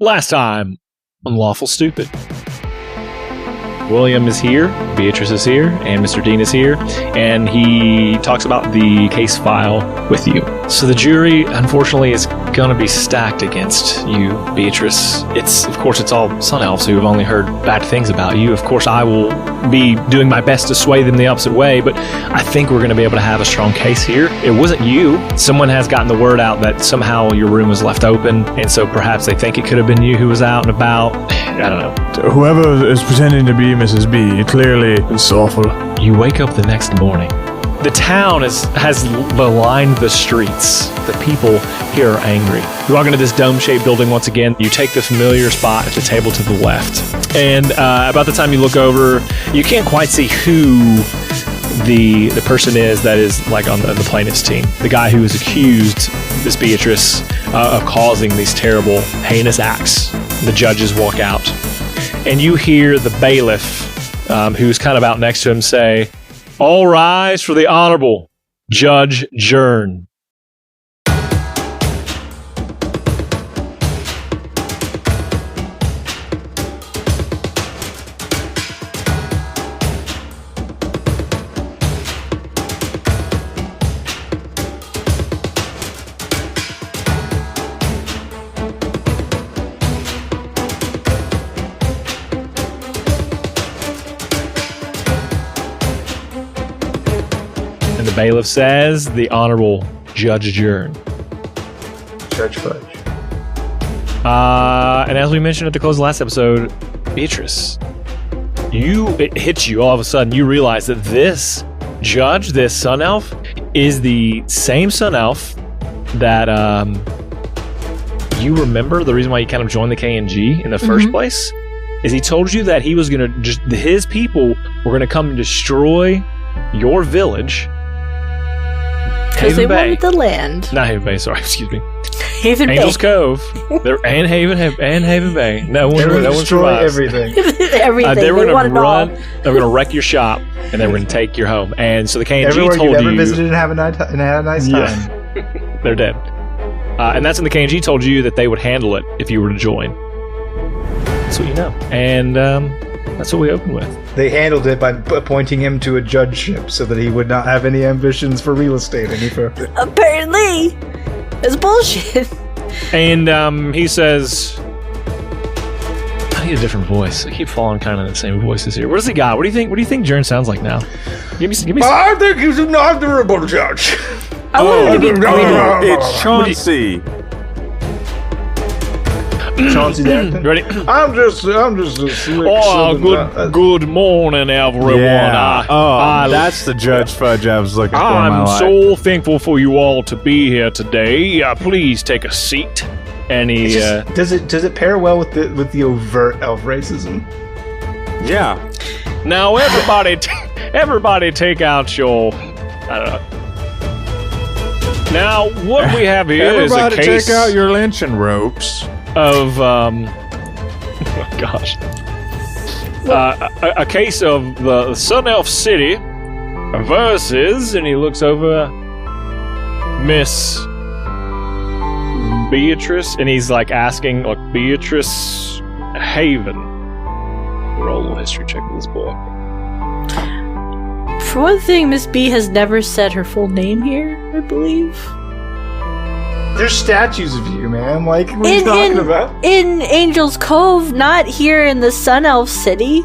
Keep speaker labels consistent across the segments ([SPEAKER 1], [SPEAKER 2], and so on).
[SPEAKER 1] Last time on Lawful Stupid. William is here, Beatrice is here, and Mr. Dean is here, and he talks about the case file with you. So the jury, unfortunately, is going to be stacked against you, Beatrice. Of course, it's all Sun Elves who have only heard bad things about you. Of course, I will be doing my best to sway them the opposite way, but I think we're going to be able to have a strong case here. It wasn't you. Someone has gotten the word out that somehow your room was left open, and so perhaps they think it could have been you who was out and about. I don't know.
[SPEAKER 2] Whoever is pretending to be Mrs. B, clearly it's awful.
[SPEAKER 1] You wake up the next morning. The town has lined the streets. The people here are angry. You walk into this dome-shaped building once again. You take the familiar spot at the table to the left. And about the time you look over, you can't quite see who the person is that is like on the plaintiff's team. The guy who is accused, this Beatrice, of causing these terrible, heinous acts. The judges walk out. And you hear the bailiff, who's kind of out next to him, say, "All rise for the Honorable Judge Jern." The bailiff says, "The Honorable Judge Jern."
[SPEAKER 3] Judge Fudge.
[SPEAKER 1] And as we mentioned at the close of the last episode, Beatrice, it hits you all of a sudden. You realize that this judge, this Sun Elf, is the same Sun Elf that you remember. The reason why you kind of joined the KNG in the first place is he told you that he was going to his people were going to come and destroy your village.
[SPEAKER 4] Because they wanted the land.
[SPEAKER 1] Not Haven Bay, sorry, excuse me.
[SPEAKER 4] Haven
[SPEAKER 1] Angel's
[SPEAKER 4] Bay.
[SPEAKER 1] Cove. And Haven Bay. No one survives.
[SPEAKER 3] Everything.
[SPEAKER 4] Everything.
[SPEAKER 1] They were
[SPEAKER 4] going to
[SPEAKER 1] run. They were going to wreck your shop, and they were going to take your home. And so the KNG
[SPEAKER 3] Everywhere
[SPEAKER 1] told you.
[SPEAKER 3] Everywhere you ever visited and had a nice time.
[SPEAKER 1] Yeah. They're dead. And that's when the KNG told you that they would handle it if you were to join. That's what you know. And that's what we open with.
[SPEAKER 3] They handled it by appointing him to a judgeship so that he would not have any ambitions for real estate any further.
[SPEAKER 4] Apparently. It's bullshit.
[SPEAKER 1] And he says, I need a different voice. I keep falling kind of in the same voices here. What does he got? What do you think Jern sounds like now? Give me
[SPEAKER 3] I think he's an honorable judge.
[SPEAKER 2] It's Chauncey.
[SPEAKER 3] Chauncey there.
[SPEAKER 1] Ready?
[SPEAKER 3] I'm just a slick
[SPEAKER 1] good morning, everyone.
[SPEAKER 2] Yeah. That's the Judge Fudge I was looking for.
[SPEAKER 1] I'm so thankful for you all to be here today. Please take a seat. And he
[SPEAKER 3] does it pair well with the overt elf racism?
[SPEAKER 2] Yeah.
[SPEAKER 1] Now everybody take out your. I don't know. Now what we have here is a case.
[SPEAKER 2] Take out your lynching ropes.
[SPEAKER 1] Of oh gosh, a case of the Sun Elf City versus, and he looks over, Miss Beatrice, and he's like asking, like, Beatrice Haven. Roll a little history check with this boy.
[SPEAKER 4] For one thing, Miss B has never said her full name here, I believe.
[SPEAKER 3] There's statues of you, man. Like, what are you talking about?
[SPEAKER 4] In Angel's Cove, not here in the Sun Elf City.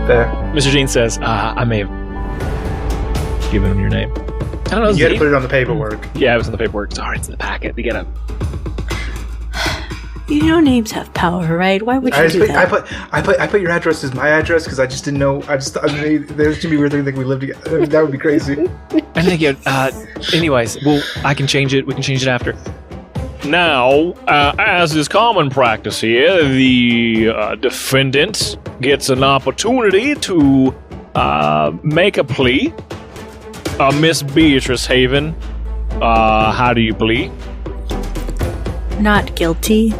[SPEAKER 3] There.
[SPEAKER 1] Mr. Dean says, I may have given him your name. I don't know.
[SPEAKER 3] You had to put it on the paperwork.
[SPEAKER 1] Yeah, it was in the paperwork. Sorry, it's in the packet. We gotta.
[SPEAKER 4] You know, names have power, right? Why would you do that?
[SPEAKER 3] I put your address as my address because I just didn't know. There's too many weird things that we live together. That would be crazy.
[SPEAKER 1] And again, anyways, I can change it. We can change it after. Now, as is common practice here, the defendant gets an opportunity to make a plea. Miss Beatrice Haven, how do you plea?
[SPEAKER 4] Not guilty.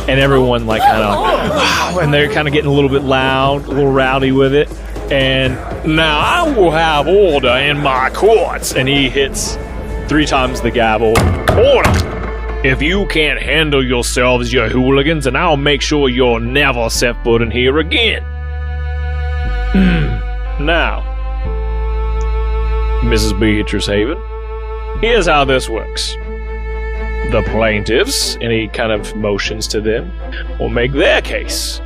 [SPEAKER 1] And everyone like kind of wow, and they're kind of getting a little bit loud, a little rowdy with it. And now I will have order in my courts. And he hits 3 times the gavel. Order! If you can't handle yourselves, you hooligans, and I'll make sure you'll never set foot in here again. Now, Mrs. Beatrice Haven, here's how this works. The plaintiffs, and he kind of motions to them, will make their case.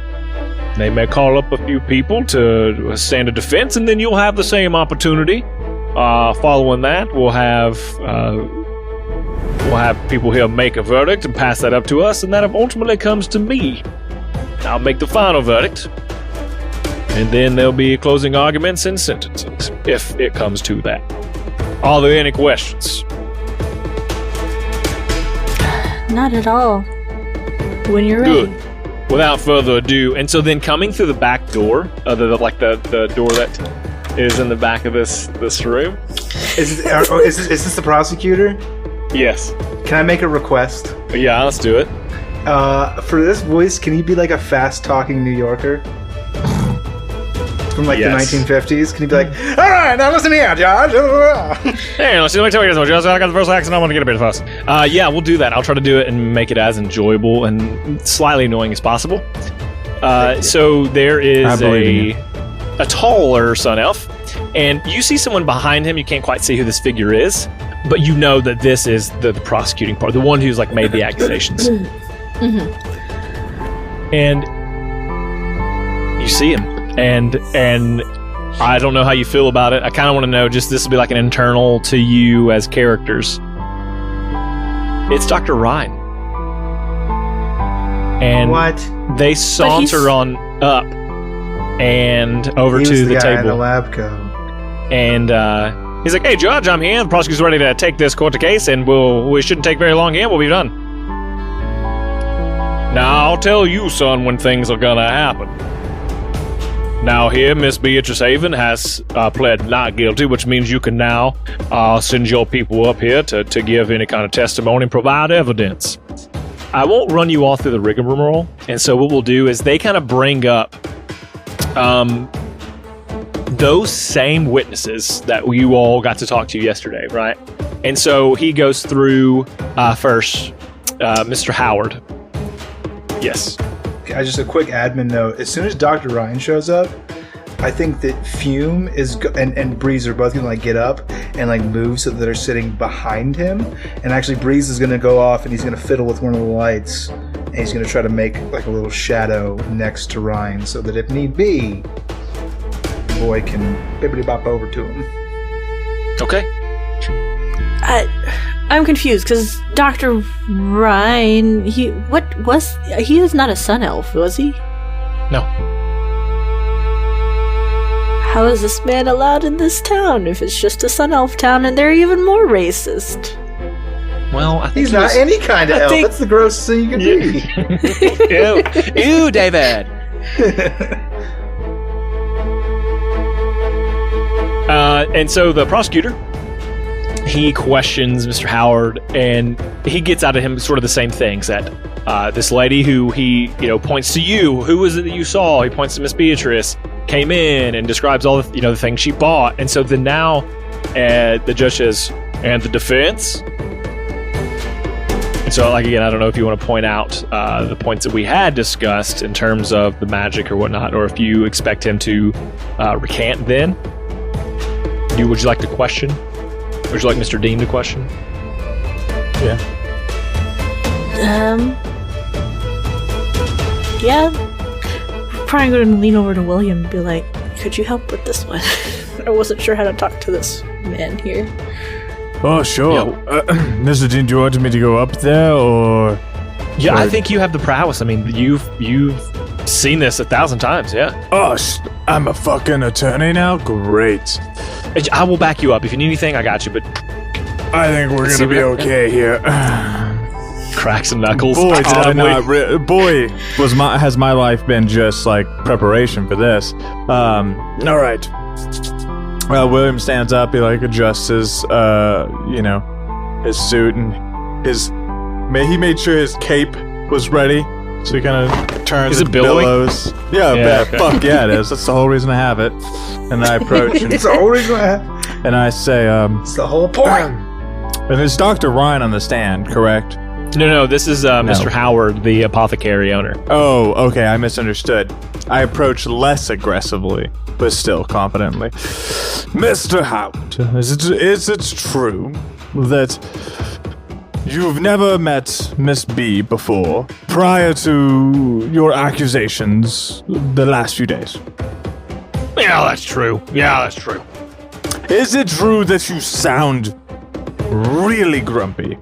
[SPEAKER 1] They may call up a few people to stand a defense, and then you'll have the same opportunity. Following that, we'll have people here make a verdict and pass that up to us, and that ultimately comes to me. I'll make the final verdict, and then there'll be closing arguments and sentences, if it comes to that. Are there any questions?
[SPEAKER 4] Not at all. When you're ready.
[SPEAKER 1] Good. Without further ado, and so then coming through the back door, the door that is in the back of this room.
[SPEAKER 3] Is this the prosecutor?
[SPEAKER 1] Yes.
[SPEAKER 3] Can I make a request?
[SPEAKER 1] Yeah, let's do it.
[SPEAKER 3] For this voice, can you be like a fast-talking New Yorker? From like the 1950s? Can you be like, all right, now listen here, Josh.
[SPEAKER 1] Hey, let me tell you this, Josh. I got the first accent. I want to get a bit fast. Yeah, we'll do that. I'll try to do it and make it as enjoyable and slightly annoying as possible. So there is a taller sun elf, and you see someone behind him. You can't quite see who this figure is, but you know that this is the prosecuting part, the one who's like made the accusations. And you see him. And I don't know how you feel about it. I kind of want to know, just this will be like an internal to you as characters. It's Dr. Ryan. And
[SPEAKER 3] what?
[SPEAKER 1] They saunter on up and over to the table. In the
[SPEAKER 3] lab coat.
[SPEAKER 1] And he's like, "Hey, Judge, I'm here. The prosecutor's ready to take this court case, and we shouldn't take very long here. We'll be done. Now, I'll tell you, son, when things are gonna happen. Now here, Miss Beatrice Haven has pled not guilty, which means you can now send your people up here to give any kind of testimony and provide evidence. I won't run you all through the rigmarole, and so what we'll do is they kind of bring up those same witnesses that you all got to talk to yesterday, right? And so he goes through first, Mr. Howard. Yes.
[SPEAKER 3] Just a quick admin note. As soon as Dr. Ryan shows up, I think that Fume and Breeze are both gonna get up and move so that they're sitting behind him. And actually, Breeze is gonna go off and he's gonna fiddle with one of the lights, and he's gonna try to make a little shadow next to Ryan, so that if need be, the boy can bibbity bop over to him.
[SPEAKER 1] Okay.
[SPEAKER 4] I'm confused because Dr. Ryan, he is not a sun elf, was he?
[SPEAKER 1] No.
[SPEAKER 4] How is this man allowed in this town if it's just a sun elf town and they're even more racist?
[SPEAKER 1] Well, I think
[SPEAKER 3] he's not any kind of elf. That's the grossest thing you can be.
[SPEAKER 1] Ew, David. And so the prosecutor, he questions Mr. Howard, and he gets out of him sort of the same things, that this lady who he points to you, who was it that you saw? He points to Miss Beatrice, came in and describes all the the things she bought. And so then now the judge says, and the defense. And so again, I don't know if you want to point out the points that we had discussed in terms of the magic or whatnot, or if you expect him to recant then. Would you like to question? Would you like Mr. Dean to question?
[SPEAKER 2] Yeah.
[SPEAKER 4] Yeah. Probably going to lean over to William and be like, could you help with this one? I wasn't sure how to talk to this man here.
[SPEAKER 2] Oh, sure. Yeah. Mr. Dean, do you want me to go up there, or...?
[SPEAKER 1] Yeah, I think you have the prowess. I mean, you've seen this 1,000 times, yeah?
[SPEAKER 2] Oh, I'm a fucking attorney now? Great.
[SPEAKER 1] I will back you up. If you need anything, I got you, but...
[SPEAKER 2] I think we're gonna be okay here.
[SPEAKER 1] Crack some knuckles.
[SPEAKER 2] Boy, has my life been just preparation for this. All right. Well, William stands up. He adjusts his, his suit, and he made sure his cape was ready. So he kind of turns and billows. Yeah, okay. Fuck yeah, it is. That's the whole reason I have it. And I approach.
[SPEAKER 3] It's the whole reason I have it.
[SPEAKER 2] And I say,
[SPEAKER 3] it's the whole point.
[SPEAKER 2] And it's Dr. Ryan on the stand, correct?
[SPEAKER 1] No, this is Mr. Howard, the apothecary owner.
[SPEAKER 2] Oh, okay, I misunderstood. I approach less aggressively, but still confidently. Mr. Howard, is it true that you've never met Miss B before, prior to your accusations the last few days?
[SPEAKER 1] Yeah, that's true.
[SPEAKER 2] Is it true that you sound really grumpy?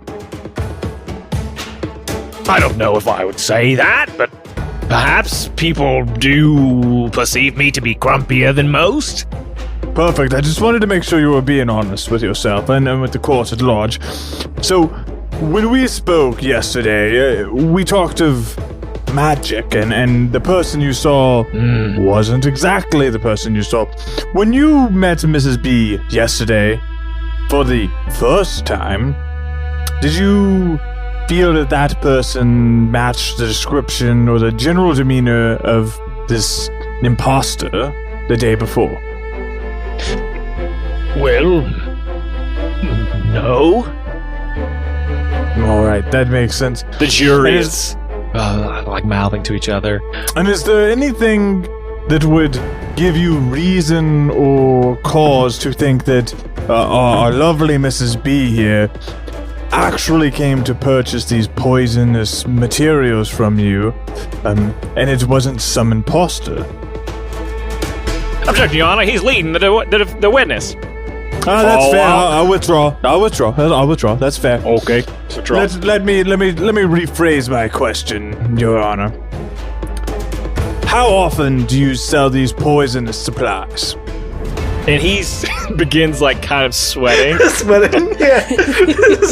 [SPEAKER 1] I don't know if I would say that, but perhaps people do perceive me to be grumpier than most.
[SPEAKER 2] Perfect. I just wanted to make sure you were being honest with yourself and with the court at large. So, when we spoke yesterday, we talked of magic, and the person you saw wasn't exactly the person you saw. When you met Mrs. B yesterday, for the first time, did you feel that that person matched the description or the general demeanor of this imposter the day before?
[SPEAKER 1] Well, no.
[SPEAKER 2] All right, that makes sense.
[SPEAKER 1] The jury is like mouthing to each other.
[SPEAKER 2] And is there anything that would give you reason or cause to think that our lovely Mrs. B here actually came to purchase these poisonous materials from you, and it wasn't some imposter?
[SPEAKER 1] Objection, Your Honor. He's leading the witness.
[SPEAKER 2] That's fair. I'll withdraw. That's fair.
[SPEAKER 1] Okay.
[SPEAKER 2] Let me rephrase my question, Your Honor. How often do you sell these poisonous supplies?
[SPEAKER 1] And he begins like kind of sweating.
[SPEAKER 3] Sweating? Yeah.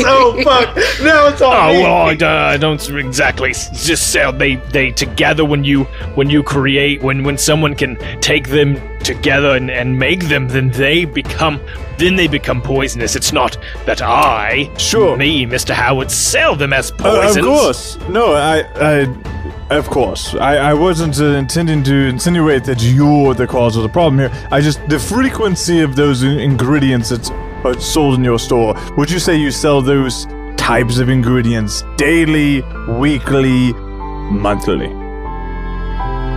[SPEAKER 3] Oh, fuck. Now it's all me.
[SPEAKER 1] Well, I don't exactly just sell. They together when you create, when someone can take them together and make them, then they become poisonous. It's not that me, Mr. Howard, sell them as poisons.
[SPEAKER 2] Of course. No, of course. I wasn't intending to insinuate that you're the cause of the problem here. The frequency of those ingredients that are sold in your store, would you say you sell those types of ingredients daily, weekly, monthly?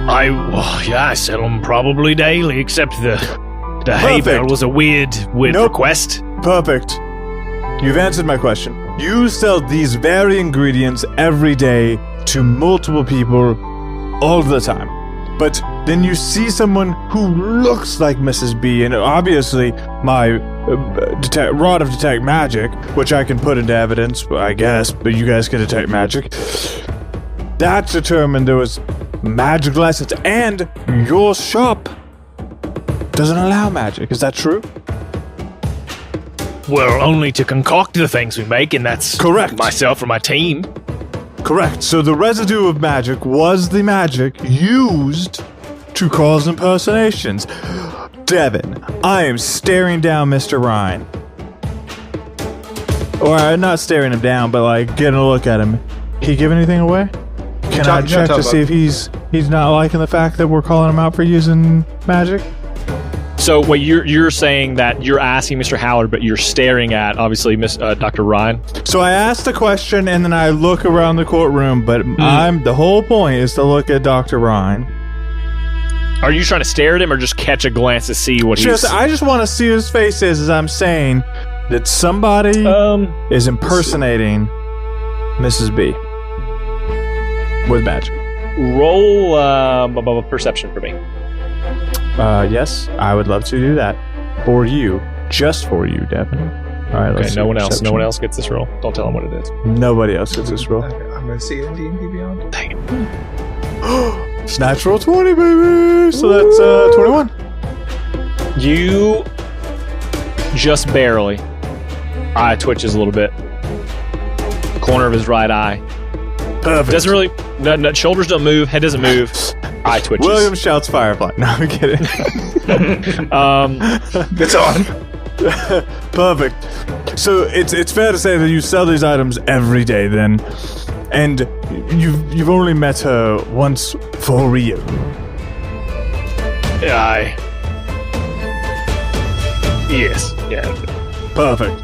[SPEAKER 1] I sell them probably daily, except the hay bale was a weird request.
[SPEAKER 2] Perfect. You've answered my question. You sell these very ingredients every day to multiple people all the time. But then you see someone who looks like Mrs. B, and obviously my rod of detect magic, which I can put into evidence, I guess, but you guys can detect magic, that determined there was magic license, and your shop doesn't allow magic. Is that true?
[SPEAKER 1] Well, only to concoct the things we make, and that's
[SPEAKER 2] correct.
[SPEAKER 1] Myself or my team.
[SPEAKER 2] Correct. So the residue of magic was the magic used to cause impersonations. Devin, I am staring down Mr. Ryan. Or not staring him down, but like getting a look at him. Can you give anything away? Can I check to see if he's not liking the fact that we're calling him out for using magic?
[SPEAKER 1] So wait, you're saying that you're asking Mr. Howard, but you're staring at obviously Dr. Ryan.
[SPEAKER 2] So I asked the question and then I look around the courtroom, but the whole point is to look at Dr. Ryan.
[SPEAKER 1] Are you trying to stare at him or just catch a glance to see what he's?
[SPEAKER 2] I just want to see what his face is as I'm saying that somebody is impersonating Mrs. B with magic.
[SPEAKER 1] Roll perception for me.
[SPEAKER 2] Yes, I would love to do that for you, just for you, Devin. All right,
[SPEAKER 1] okay. No one else gets this roll. Don't tell him what it is.
[SPEAKER 2] Nobody else gets this roll.
[SPEAKER 3] Okay, I'm gonna see it in D&D Beyond.
[SPEAKER 1] Dang it!
[SPEAKER 2] It's natural 20, baby. So that's 21.
[SPEAKER 1] You just barely. Eye twitches a little bit. Corner of his right eye.
[SPEAKER 2] Perfect.
[SPEAKER 1] Doesn't really. No, shoulders don't move. Head doesn't move. Eye twitches.
[SPEAKER 2] William shouts Firefly. No, I'm kidding.
[SPEAKER 3] It's on.
[SPEAKER 2] Perfect. So it's fair to say that you sell these items every day then, and you've only met her once for real.
[SPEAKER 1] Yes. Yeah.
[SPEAKER 2] Perfect.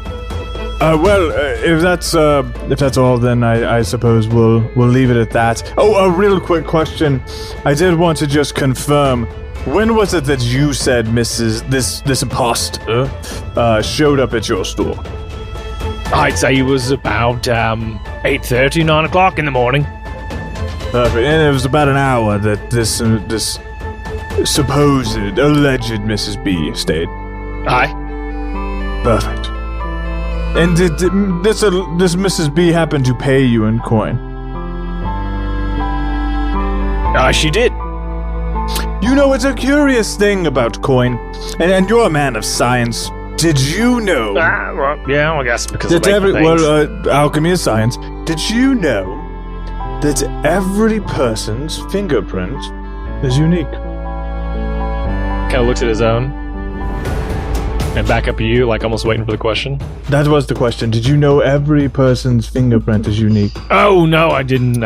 [SPEAKER 2] If that's all, then I suppose we'll leave it at that. Oh, a real quick question. I did want to just confirm. When was it that you said this imposter showed up at your store?
[SPEAKER 1] I'd say it was about 8:30, 9 o'clock in the morning.
[SPEAKER 2] Perfect. And it was about an hour that this supposed, alleged Mrs. B stayed.
[SPEAKER 1] Aye.
[SPEAKER 2] Perfect. And did this Mrs. B happen to pay you in coin?
[SPEAKER 1] She did.
[SPEAKER 2] You know, it's a curious thing about coin, and you're a man of science. Did you know?
[SPEAKER 1] Well, yeah, I guess because of
[SPEAKER 2] alchemy is science. Did you know that every person's fingerprint is unique?
[SPEAKER 1] Kind of looks at his own. And back up to you, like almost waiting for the question.
[SPEAKER 2] That was the question. Did you know every person's fingerprint is unique?
[SPEAKER 1] Oh, no, I didn't.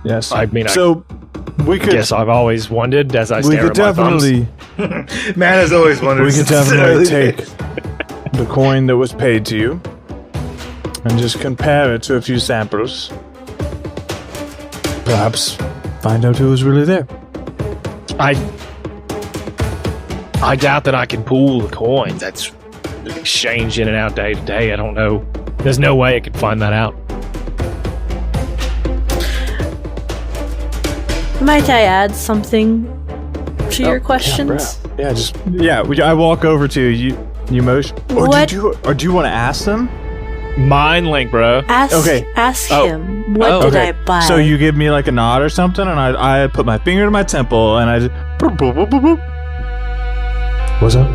[SPEAKER 2] Yes.
[SPEAKER 1] I mean,
[SPEAKER 2] so we could.
[SPEAKER 1] Yes, I've always wondered as I
[SPEAKER 2] We
[SPEAKER 1] stare
[SPEAKER 2] could
[SPEAKER 1] at my thumbs.
[SPEAKER 2] definitely.
[SPEAKER 3] Man has always wondered.
[SPEAKER 2] We could definitely take the coin that was paid to you and just compare it to a few samples. Perhaps find out who was really there.
[SPEAKER 1] I doubt that I can pull the coins. That's exchange in and out day to day. I don't know. There's no way I could find that out.
[SPEAKER 4] Might I add something to your questions?
[SPEAKER 2] I walk over to you. You motion. Or
[SPEAKER 4] What?
[SPEAKER 2] do you want to ask them?
[SPEAKER 1] Mind link, bro.
[SPEAKER 4] Ask
[SPEAKER 1] Oh.
[SPEAKER 4] him, what did I buy?
[SPEAKER 2] So you give me like a nod or something, and I put my finger to my temple, and I just boop, boop, boop, boop, boop. What's up?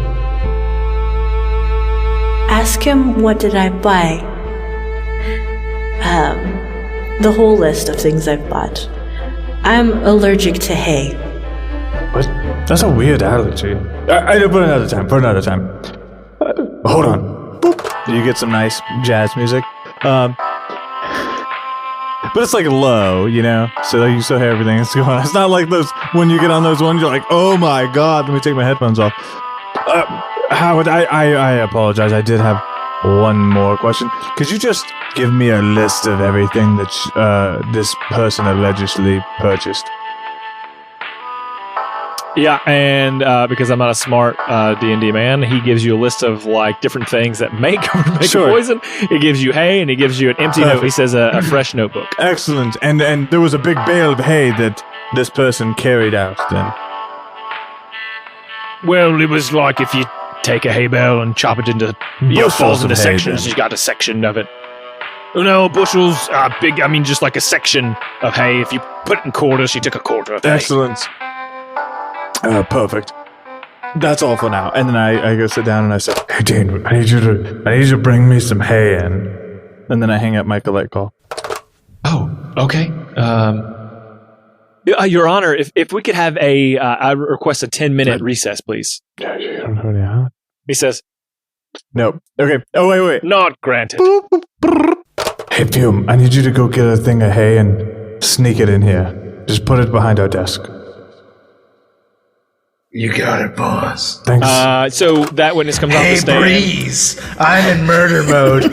[SPEAKER 4] Ask him, what did I buy? The whole list of things I've bought. I'm allergic to hay.
[SPEAKER 2] What? That's a weird allergy. I do. For another time. Hold on. Boop. You get some nice jazz music. But it's like low, you know? So you still hear everything that's going on. It's not like those, when you get on those ones, you're like, oh my god, let me take my headphones off. Howard, I apologize. I did have one more question. Could you just give me a list of everything that this person allegedly purchased?
[SPEAKER 1] Yeah, and because I'm not a smart D&D man, he gives you a list of like different things that make
[SPEAKER 2] Sure.
[SPEAKER 1] poison. He gives you hay, and he gives you an empty note. He says a fresh notebook.
[SPEAKER 2] Excellent. And there was a big bale of hay that this person carried out then.
[SPEAKER 1] Well, it was like if you take a hay bale and chop it into, falls into sections. You got a section of it. Oh, no, bushels, big. I mean, just like a section of hay. If you put it in quarters, you took a quarter of hay.
[SPEAKER 2] Excellent. Perfect. That's all for now. And then I go sit down and I say, "Hey, Dean, I need you to bring me some hay in." And then I hang up my collect call.
[SPEAKER 1] Oh, okay. Your Honor, if we could have I request a 10-minute recess, please.
[SPEAKER 2] Yeah.
[SPEAKER 1] He says,
[SPEAKER 2] No. Okay. Oh, wait.
[SPEAKER 1] not granted.
[SPEAKER 2] Hey, Fume, I need you to go get a thing of hay and sneak it in here. Just put it behind our desk.
[SPEAKER 3] You got it, boss.
[SPEAKER 2] Thanks.
[SPEAKER 1] So that witness comes off the
[SPEAKER 3] Hey,
[SPEAKER 1] stand.
[SPEAKER 3] Breeze, I'm in murder mode.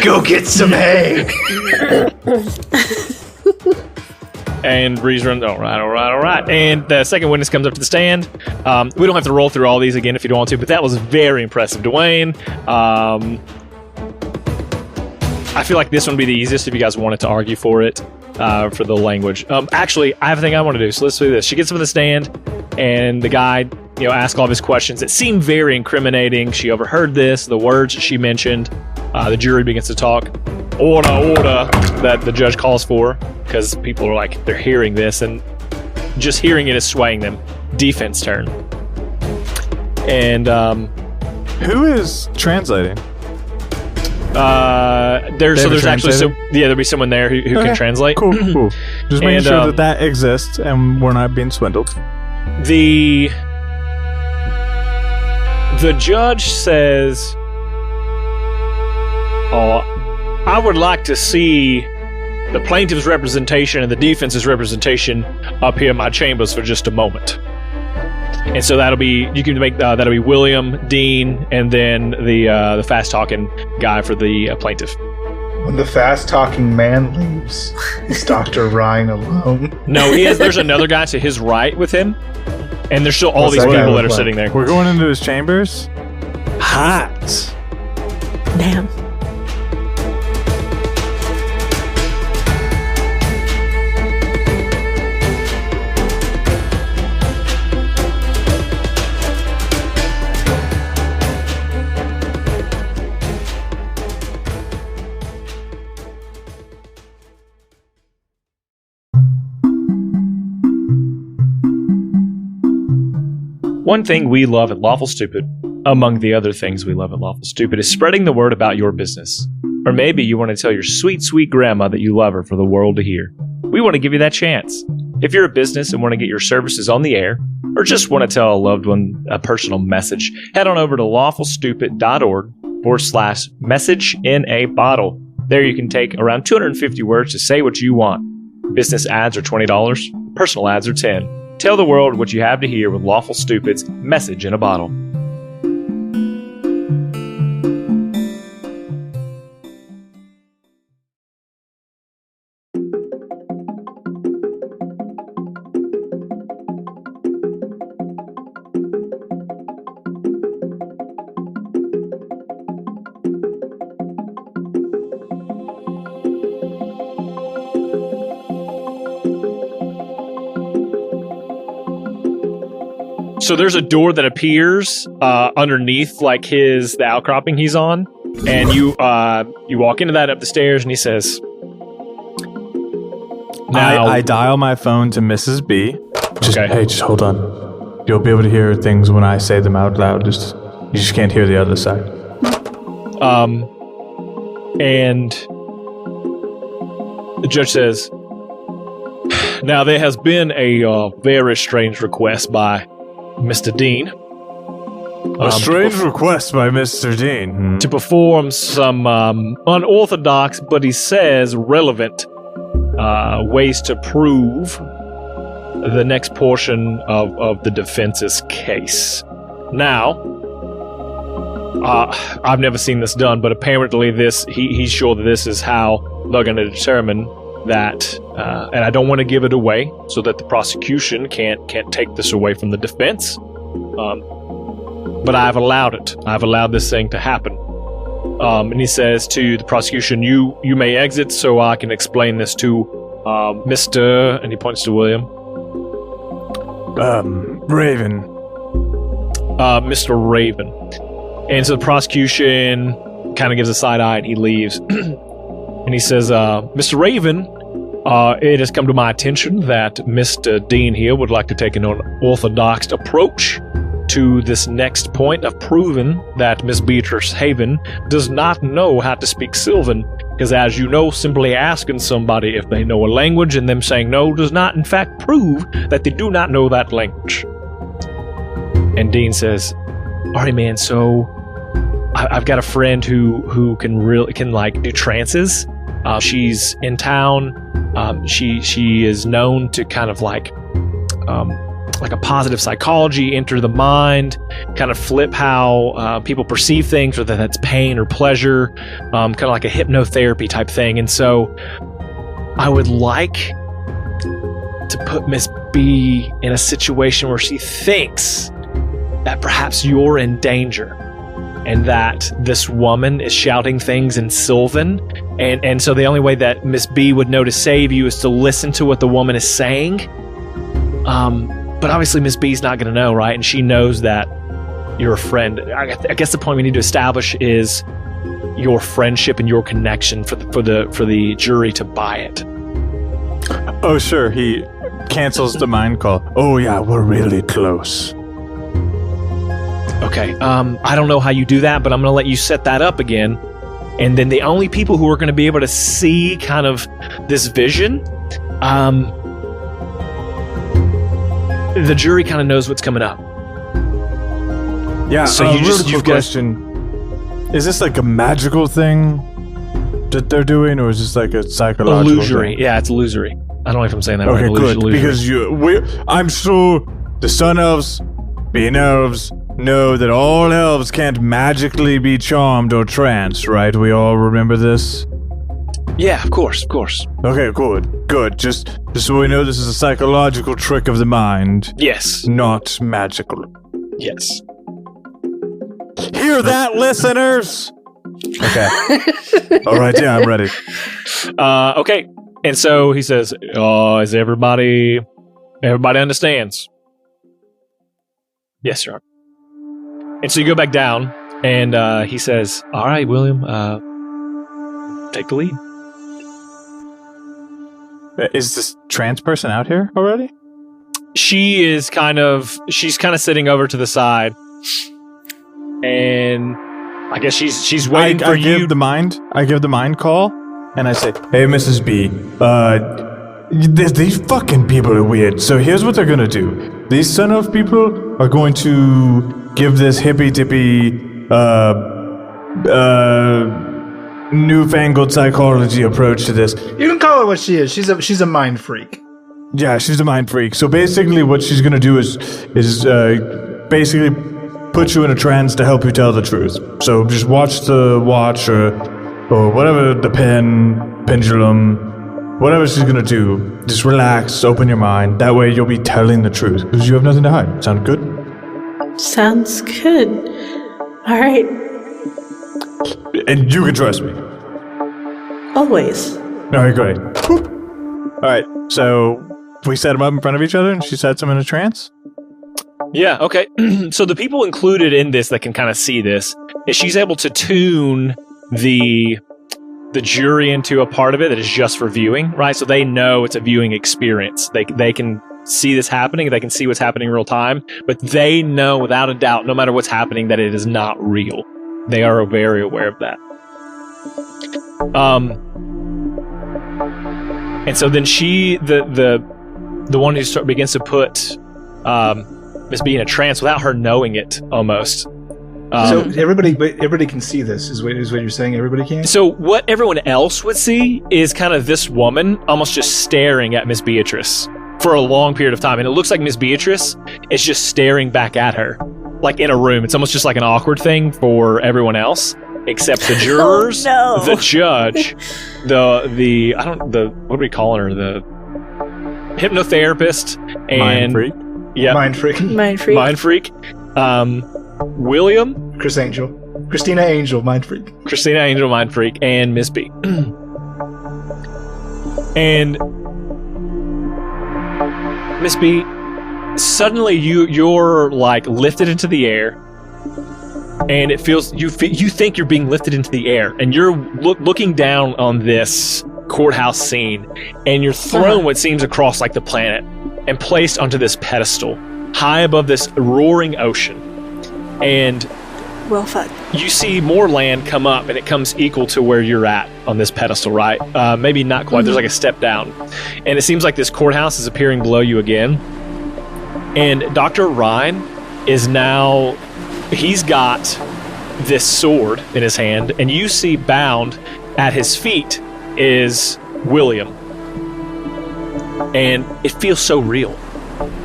[SPEAKER 3] Go get some hay.
[SPEAKER 1] And Breeze runs, all right. And the second witness comes up to the stand. We don't have to roll through all these again if you don't want to, but that was very impressive. Dwayne, I feel like this one would be the easiest if you guys wanted to argue for it, for the language. Actually, I have a thing I want to do, so let's do this. She gets up on the stand, and the guy, asks all of his questions that seem very incriminating. She overheard this, the words she mentioned. The jury begins to talk. Order, that the judge calls for, because people are like, they're hearing this, and just hearing it is swaying them. Defense turn. And
[SPEAKER 2] Who is translating?
[SPEAKER 1] there's actually there'll be someone there who can translate.
[SPEAKER 2] Cool. Just making
[SPEAKER 1] And,
[SPEAKER 2] sure that exists and we're not being swindled.
[SPEAKER 1] The judge says, I would like to see the plaintiff's representation and the defense's representation up here in my chambers for just a moment. And so you can make that'll be William, Dean, and then the fast talking guy for the plaintiff.
[SPEAKER 3] When the fast-talking man leaves, is Dr. Ryan alone?
[SPEAKER 1] No, there's another guy to his right with him, and there's still all
[SPEAKER 3] What's
[SPEAKER 1] these
[SPEAKER 3] that guy
[SPEAKER 1] people that
[SPEAKER 3] look
[SPEAKER 1] are
[SPEAKER 3] like?
[SPEAKER 1] sitting there.
[SPEAKER 2] We're going into his chambers? Hot.
[SPEAKER 4] Damn.
[SPEAKER 1] One thing we love at Lawful Stupid, among the other things we love at Lawful Stupid, is spreading the word about your business. Or maybe you want to tell your sweet, sweet grandma that you love her for the world to hear. We want to give you that chance. If you're a business and want to get your services on the air, or just want to tell a loved one a personal message, head on over to lawfulstupid.org/message in a bottle. There you can take around 250 words to say what you want. Business ads are $20, personal ads are $10. Tell the world what you have to hear with Lawful Stupid's Message in a Bottle. So there's a door that appears underneath, like the outcropping he's on, and you walk into that up the stairs, and he says, "Now
[SPEAKER 2] I dial my phone to Mrs. B.
[SPEAKER 1] Okay.
[SPEAKER 2] Hey, just hold on. You'll be able to hear things when I say them out loud. You just can't hear the other side.
[SPEAKER 1] And the judge says, "Now there has been a very strange request by Mr. Dean.
[SPEAKER 2] A strange request by Mr. Dean.
[SPEAKER 1] To perform some unorthodox, but he says relevant, ways to prove the next portion of the defense's case. Now, I've never seen this done, but apparently he's sure that this is how they're going to determine that, and I don't want to give it away so that the prosecution can't take this away from the defense. But I've allowed it. I've allowed this thing to happen." And he says to the prosecution, "You may exit so I can explain this to Mr." and he points to William.
[SPEAKER 2] Raven.
[SPEAKER 1] Mr. Raven. And so the prosecution kind of gives a side eye and he leaves. And he says, "Mr. Raven, it has come to my attention that Mr. Dean here would like to take an unorthodox approach to this next point of proving that Miss Beatrice Haven does not know how to speak Sylvan, because as you know, simply asking somebody if they know a language and them saying no does not in fact prove that they do not know that language." And Dean says, "All right, man, so I've got a friend who can do trances. She's in town. She is known to kind of like a positive psychology, enter the mind, kind of flip how people perceive things, whether that's pain or pleasure, kind of like a hypnotherapy type thing. And so I would like to put Miss B in a situation where she thinks that perhaps you're in danger and that this woman is shouting things in Sylvan. And so the only way that Miss B would know to save you is to listen to what the woman is saying. But obviously Miss B's not going to know, right? And she knows that you're a friend. I guess the point we need to establish is your friendship and your connection for the jury to buy it."
[SPEAKER 2] Oh, sure. He cancels the mind call. Oh, yeah, we're really close.
[SPEAKER 1] Okay, I don't know how you do that, but I'm going to let you set that up again. And then the only people who are going to be able to see kind of this vision, the jury kind of knows what's coming up.
[SPEAKER 2] Yeah,
[SPEAKER 1] so
[SPEAKER 2] you've question. Is this like a magical thing that they're doing, or is this like a psychological
[SPEAKER 1] illusory
[SPEAKER 2] thing?
[SPEAKER 1] Yeah, it's illusory. I don't know if I'm saying that
[SPEAKER 2] okay,
[SPEAKER 1] right.
[SPEAKER 2] Okay, good.
[SPEAKER 1] Illusory.
[SPEAKER 2] Because I'm sure the Sun Elves being elves, know that all elves can't magically be charmed or tranced, right? We all remember this?
[SPEAKER 1] Yeah, of course.
[SPEAKER 2] Okay, good. Just so we know, this is a psychological trick of the mind.
[SPEAKER 1] Yes.
[SPEAKER 2] Not magical.
[SPEAKER 1] Yes.
[SPEAKER 2] Hear that, listeners? Okay. All right, yeah, I'm ready.
[SPEAKER 1] Okay. And so he says, is everybody understands? Yes, sir. And so you go back down, and he says, all right, William, take the lead.
[SPEAKER 2] Is this trans person out here already?
[SPEAKER 1] She's kind of sitting over to the side, and I guess she's waiting for you.
[SPEAKER 2] I give the mind call, and I say, "Hey, Mrs. B, these fucking people are weird. So here's what they're gonna do. These son of people are going to give this hippy-dippy, newfangled psychology approach to this.
[SPEAKER 3] You can call her what she is. She's a mind freak.
[SPEAKER 2] Yeah, she's a mind freak. So basically what she's going to do is basically put you in a trance to help you tell the truth. So just watch the watch or whatever, the pendulum, whatever she's going to do. Just relax, open your mind. That way you'll be telling the truth because you have nothing to hide. Sound good?
[SPEAKER 4] Sounds good. All right.
[SPEAKER 2] And you can trust me.
[SPEAKER 4] Always.
[SPEAKER 2] All right, great. All right, so we set them up in front of each other and she sets them in a trance?
[SPEAKER 1] Yeah, okay. So the people included in this that can kind of see this is she's able to tune the jury into a part of it that is just for viewing, right? So they know it's a viewing experience. They can see this happening, they can see what's happening in real time, but they know without a doubt, no matter what's happening, that it is not real. They are very aware of that. And so then the one who begins to put Miss B in a trance without her knowing it, almost.
[SPEAKER 3] So everybody can see this, is what you're saying? Everybody can?
[SPEAKER 1] So what everyone else would see is kind of this woman almost just staring at Miss Beatrice for a long period of time. And it looks like Miss Beatrice is just staring back at her, like in a room. It's almost just like an awkward thing for everyone else, except the jurors, the judge, what are we calling her? The hypnotherapist and
[SPEAKER 2] Mind freak.
[SPEAKER 1] Yeah.
[SPEAKER 3] Mind freak.
[SPEAKER 4] Mind freak.
[SPEAKER 3] William. Christina Angel, mind freak.
[SPEAKER 1] Christina Angel, mind freak, and Miss B. And Miss B, suddenly you're like lifted into the air, and it feels you think you're being lifted into the air, and you're looking down on this courthouse scene, and you're thrown what seems across like the planet and placed onto this pedestal high above this roaring ocean. And
[SPEAKER 4] well, fuck.
[SPEAKER 1] You see more land come up, and it comes equal to where you're at on this pedestal, right? Maybe not quite. Mm-hmm. There's like a step down. And it seems like this courthouse is appearing below you again. And Dr. Ryan is now, he's got this sword in his hand, and you see bound at his feet is William. And it feels so real.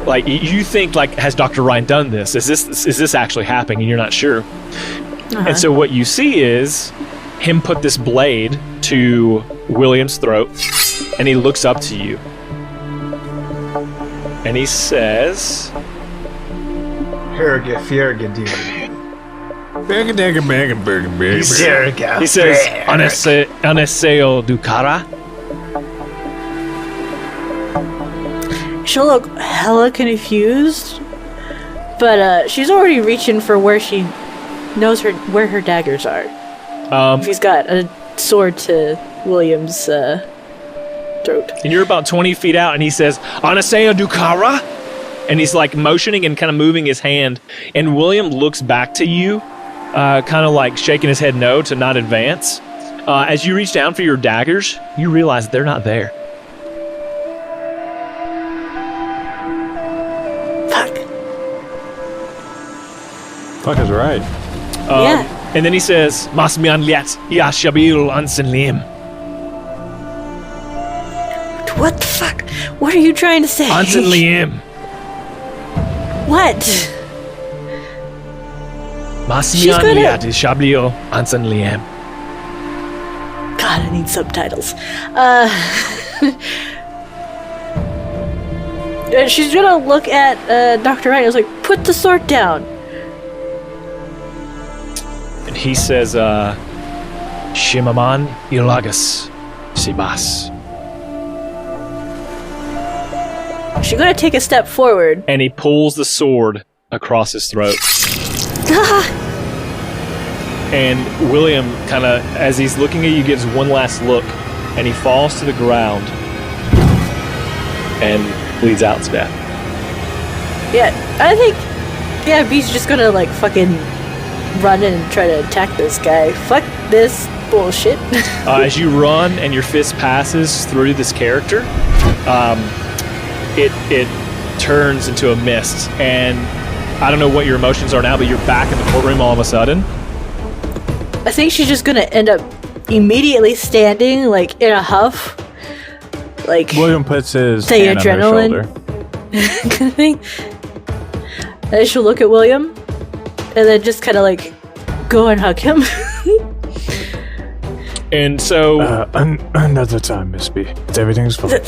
[SPEAKER 1] Like, you think, like, has Dr. Ryan done this? Is this actually happening? And you're not sure. Uh-huh. And so what you see is him put this blade to William's throat, and he looks up to you. And he says... He says, Aneseo Ducara.
[SPEAKER 4] She'll look hella confused, but she's already reaching for where she knows where her daggers are. She's got a sword to William's throat.
[SPEAKER 1] And you're about 20 feet out, and he says, Aneseo Ducara? And he's like motioning and kind of moving his hand, and William looks back to you, kind of like shaking his head no to not advance. As you reach down for your daggers, you realize they're not there.
[SPEAKER 2] Fuck is right.
[SPEAKER 4] Yeah.
[SPEAKER 1] And then he says, Masmian liat ya shabil ansenlim.
[SPEAKER 4] What the fuck? What are you trying to say?
[SPEAKER 1] Ansenlim.
[SPEAKER 4] What?
[SPEAKER 1] Massimian
[SPEAKER 4] gonna-
[SPEAKER 1] Liat is Shablio Anson Liam.
[SPEAKER 4] God, I need subtitles. She's gonna look at Dr. Ryan. I was like, put the sword down.
[SPEAKER 1] And he says, Shimaman Ilagas Sibas.
[SPEAKER 4] She's gonna take a step forward.
[SPEAKER 1] And he pulls the sword across his throat. And William, kind of, as he's looking at you, gives one last look, and he falls to the ground and bleeds out to death.
[SPEAKER 4] Yeah, I think, B's just gonna, like, fucking run in and try to attack this guy. Fuck this bullshit.
[SPEAKER 1] As you run and your fist passes through this character, it turns into a mist, and I don't know what your emotions are now, but you're back in the courtroom all of a sudden.
[SPEAKER 4] I think she's just gonna end up immediately standing, like, in a huff. Like,
[SPEAKER 2] William puts his
[SPEAKER 4] the
[SPEAKER 2] hand
[SPEAKER 4] adrenaline
[SPEAKER 2] on her shoulder.
[SPEAKER 4] kind of thing. And then she'll look at William, and then just kind of, like, go and hug him.
[SPEAKER 1] And so
[SPEAKER 2] Another time, Miss B. Everything's fine.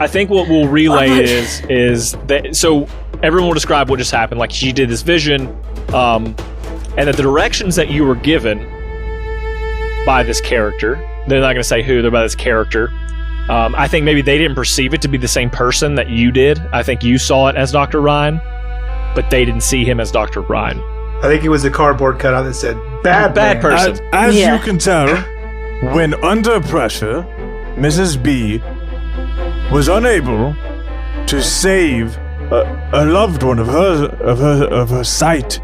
[SPEAKER 1] I think what we'll relay is that, so everyone will describe what just happened. Like, she did this vision, and that the directions that you were given by this character, they're not going to say who, they're by this character. I think maybe they didn't perceive it to be the same person that you did. I think you saw it as Dr. Ryan, but they didn't see him as Dr. Ryan.
[SPEAKER 3] I think it was a cardboard cutout that said bad man.
[SPEAKER 1] person.
[SPEAKER 2] As
[SPEAKER 4] Yeah.
[SPEAKER 2] you can tell, when under pressure, Mrs. B was unable to save a loved one of her sight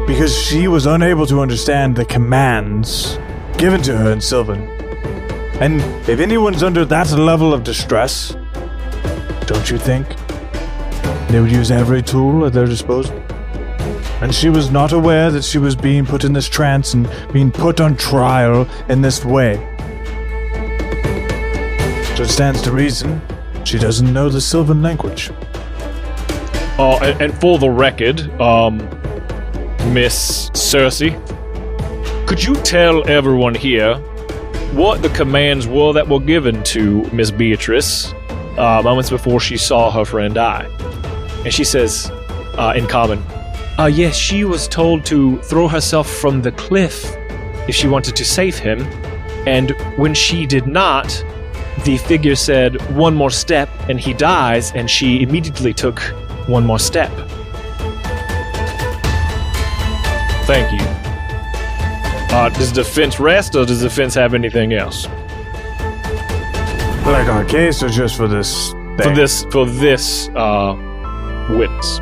[SPEAKER 2] because she was unable to understand the commands given to her in Sylvan. And if anyone's under that level of distress, don't you think they would use every tool at their disposal? And she was not aware that she was being put in this trance and being put on trial in this way. So it stands to reason she doesn't know the Sylvan language.
[SPEAKER 1] And for the record, Miss Cersei, could you tell everyone here what the commands were that were given to Miss Beatrice moments before she saw her friend die? And she says, in common, yes, she was told to throw herself from the cliff if she wanted to save him. And when she did not, the figure said, one more step, and he dies, and she immediately took one more step. Thank you. Does the defense rest, or does the defense have anything else?
[SPEAKER 2] Like our case, or just for this thing?
[SPEAKER 1] For this witness.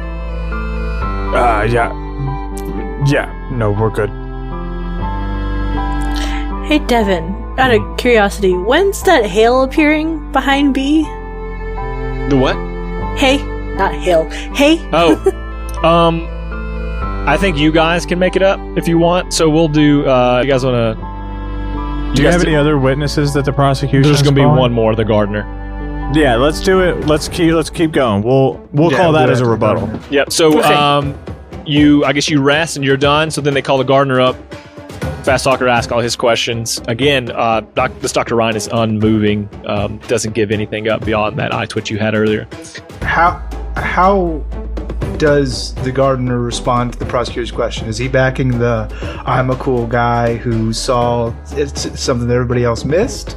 [SPEAKER 2] Yeah, no, we're good.
[SPEAKER 4] Hey, Devin, out of curiosity, when's that hail appearing behind B?
[SPEAKER 1] The what?
[SPEAKER 4] Hey, not hail. Hey.
[SPEAKER 1] Oh, I think you guys can make it up if you want. So we'll do. You guys want to?
[SPEAKER 2] Do you have any other witnesses that the prosecution?
[SPEAKER 1] There's going to be
[SPEAKER 2] calling?
[SPEAKER 1] one more. The gardener.
[SPEAKER 2] Yeah, let's do it. Let's keep going. We'll call that as a rebuttal.
[SPEAKER 1] Yep. So I guess you rest and you're done. So then they call the gardener up. Fast Talker asks all his questions. Again, this Dr. Ryan is unmoving. Doesn't give anything up beyond that eye twitch you had earlier.
[SPEAKER 3] How does the gardener respond to the prosecutor's question? Is he backing the I'm a cool guy who saw it's something that everybody else missed?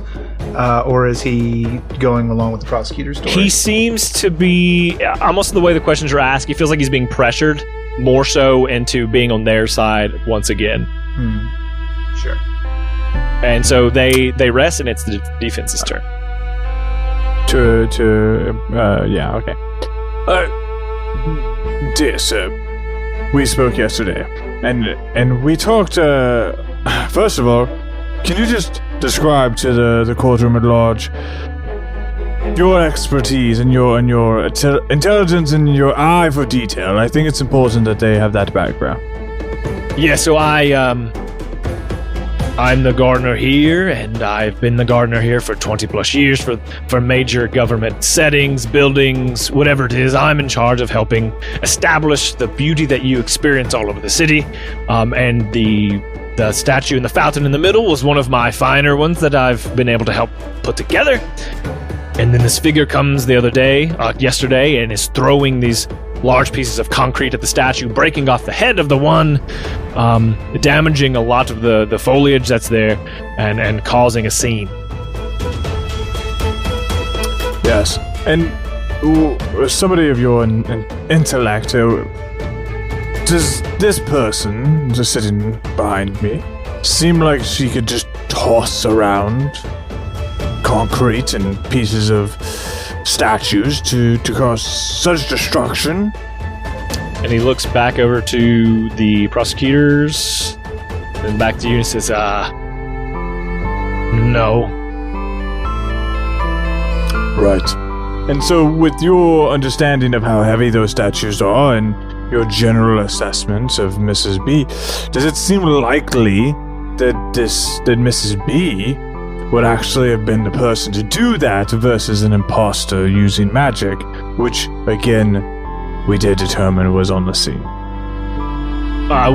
[SPEAKER 3] Or is he going along with the prosecutor's story?
[SPEAKER 1] He seems to be, almost the way the questions are asked, he feels like he's being pressured more so into being on their side once again.
[SPEAKER 3] Sure.
[SPEAKER 1] And so they rest, and it's the defense's turn.
[SPEAKER 2] Yeah, okay. Dear sir, we spoke yesterday, and we talked. First of all, can you just describe to the courtroom at large your expertise and your intelligence and your eye for detail? I think it's important that they have that background.
[SPEAKER 1] Yeah, so I I'm the gardener here, and I've been the gardener here for 20 plus years for major government settings, buildings, whatever it is. I'm in charge of helping establish the beauty that you experience all over the city. And the statue and the fountain in the middle was one of my finer ones that I've been able to help put together. And then this figure comes the other day, yesterday, and is throwing these large pieces of concrete at the statue, breaking off the head of the one, damaging a lot of the foliage that's there, and causing a scene.
[SPEAKER 2] Yes, and somebody of your intellect, does this person just sitting behind me seem like she could just toss around concrete and pieces of statues to cause such destruction?
[SPEAKER 1] And he looks back over to the prosecutors, then back to you and says, no.
[SPEAKER 2] Right. And so with your understanding of how heavy those statues are and your general assessment of Mrs. B, does it seem likely that Mrs. B would actually have been the person to do that versus an imposter using magic, which, again, we did determine was on the scene?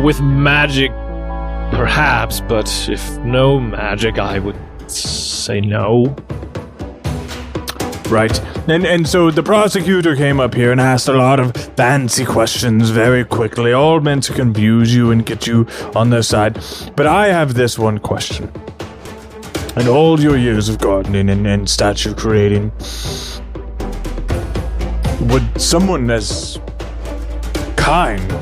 [SPEAKER 1] With magic, perhaps, but if no magic, I would say no.
[SPEAKER 2] Right. And so the prosecutor came up here and asked a lot of fancy questions very quickly, all meant to confuse you and get you on their side. But I have this one question. In all your years of gardening and statue creating, would someone as kind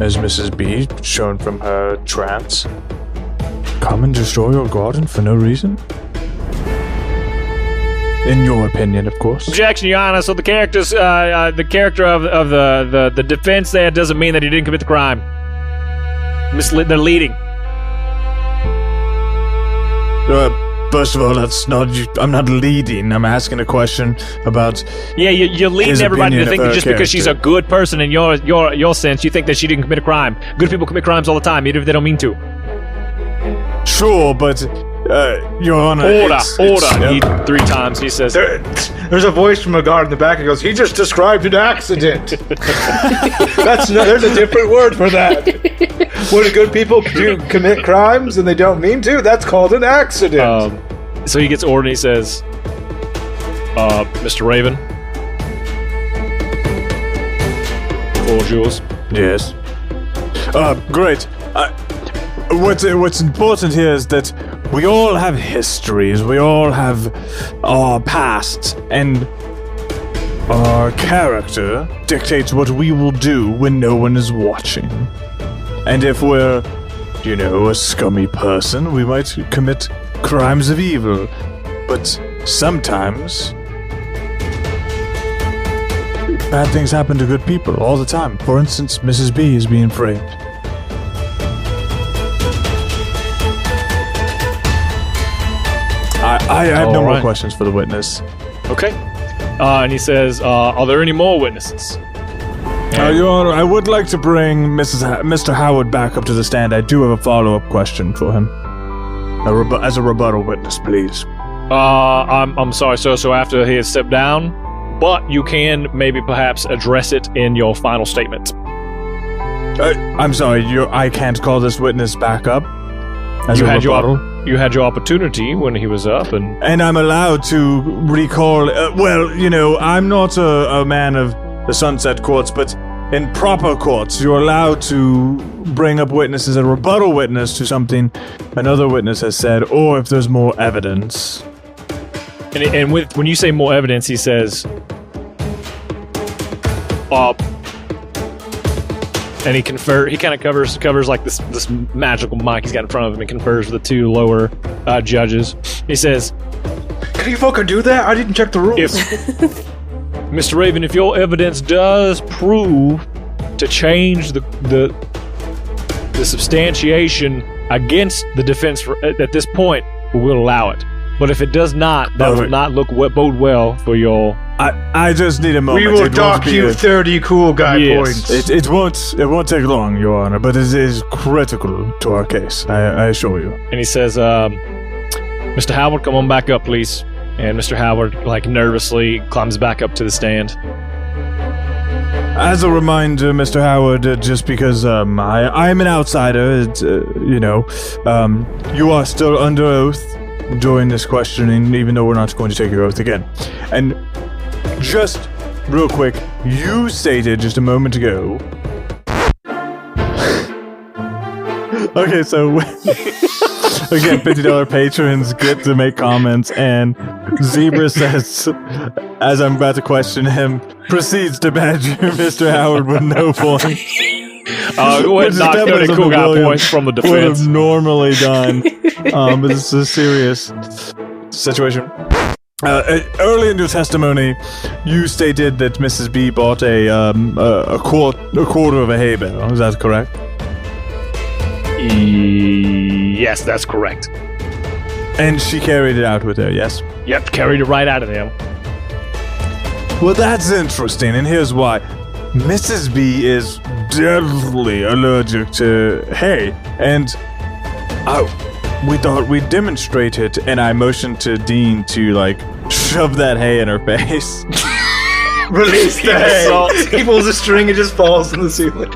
[SPEAKER 2] as Mrs. B, shown from her trance, come and destroy your garden for no reason? In your opinion, of course.
[SPEAKER 1] Objection, Your Honor. So the character of the defense there doesn't mean that he didn't commit the crime. They're leading.
[SPEAKER 2] First of all, that's not. I'm not leading. I'm asking a question about.
[SPEAKER 1] Yeah, you're leading everybody to think that just because she's a good person in your sense, you think that she didn't commit a crime. Good people commit crimes all the time, even if they don't mean to.
[SPEAKER 2] Sure, but Your Honor.
[SPEAKER 1] Order. He 3 times. He says.
[SPEAKER 3] There's a voice from a guard in the back and goes, "He just described an accident." There's a different word for that. When good people commit crimes and they don't mean to, that's called an accident.
[SPEAKER 1] So he gets ordered and he says, Mr. Raven, floor yours.
[SPEAKER 2] Yes. Great. What's important here is that we all have histories, we all have our past, and our character dictates what we will do when no one is watching. And if we're, a scummy person, we might commit crimes of evil. But sometimes bad things happen to good people all the time. For instance, Mrs. B is being framed. I have no more questions for the witness.
[SPEAKER 1] Okay. And he says, are there any more witnesses?
[SPEAKER 2] Your Honor, I would like to bring Mr. Howard back up to the stand. I do have a follow-up question for him. As a rebuttal witness, please.
[SPEAKER 1] I'm sorry, sir. So after he has stepped down, but you can maybe perhaps address it in your final statement.
[SPEAKER 2] I'm sorry, I can't call this witness back up as a rebuttal.
[SPEAKER 1] You had your opportunity when he was up, and
[SPEAKER 2] I'm allowed to recall. I'm not a man of the Sunset Courts, but in proper courts, you're allowed to bring up witnesses, a rebuttal witness to something another witness has said, or if there's more evidence.
[SPEAKER 1] And when you say more evidence, he says, and he kind of covers like this magical mic he's got in front of him and confers with the 2 lower judges. He says,
[SPEAKER 3] "Can you fucking do that? I didn't check the rules."
[SPEAKER 1] Mr. Raven, if your evidence does prove to change the substantiation against the defense at this point, we'll allow it. But if it does not, that will not bode well for your
[SPEAKER 2] I just need a moment.
[SPEAKER 3] We will dock you 30 cool guy points.
[SPEAKER 2] It won't take long, Your Honor, but it is critical to our case. I assure you.
[SPEAKER 1] And he says, Mr. Howard, come on back up, please. And Mr. Howard, nervously climbs back up to the stand.
[SPEAKER 2] As a reminder, Mr. Howard, just because I'm an outsider, you are still under oath during this questioning, even though we're not going to take your oath again. And just real quick, you stated just a moment ago. Okay, so again, $50 patrons get to make comments, and Zebra says, as I'm about to question him, proceeds to badger Mr. Howard with no points.
[SPEAKER 1] Go ahead and knock 30 cool guy points from the defense.
[SPEAKER 2] Would have normally done, but this is a serious situation. Early in your testimony, you stated that Mrs. B bought a quarter of a hay bale. Is that correct?
[SPEAKER 1] Yes, that's correct.
[SPEAKER 2] And she carried it out with her, yes?
[SPEAKER 1] Yep, carried it right out of them.
[SPEAKER 2] Well, that's interesting, and here's why. Mrs. B is deadly allergic to hay, and we thought we'd demonstrate it, and I motioned to Dean to, shove that hay in her face.
[SPEAKER 3] Release the hay. He pulls a string and just falls in the ceiling.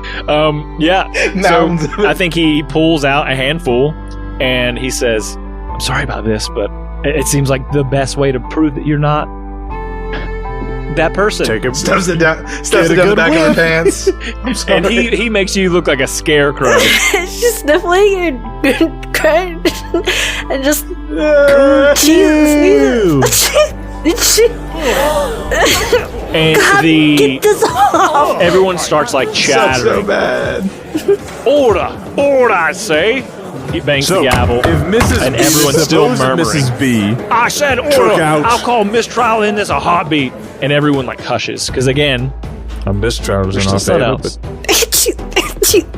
[SPEAKER 1] Yeah. So I think he pulls out a handful, and he says, I'm sorry about this, but it seems like the best way to prove that you're not that person.
[SPEAKER 3] Stuffs it down the back of her pants. I'm sorry.
[SPEAKER 1] And he makes you look like a scarecrow.
[SPEAKER 4] It's just sniffling and crying and just
[SPEAKER 1] and
[SPEAKER 4] God, get this off.
[SPEAKER 1] Everyone starts chattering.
[SPEAKER 3] So bad.
[SPEAKER 1] Order, I say. He bangs the gavel,
[SPEAKER 2] if Mrs.
[SPEAKER 1] and everyone's still murmuring.
[SPEAKER 2] Mrs. B,
[SPEAKER 1] I said order. I'll call mistrial in this a heartbeat, and everyone hushes because again,
[SPEAKER 2] a mistrial is in our favor.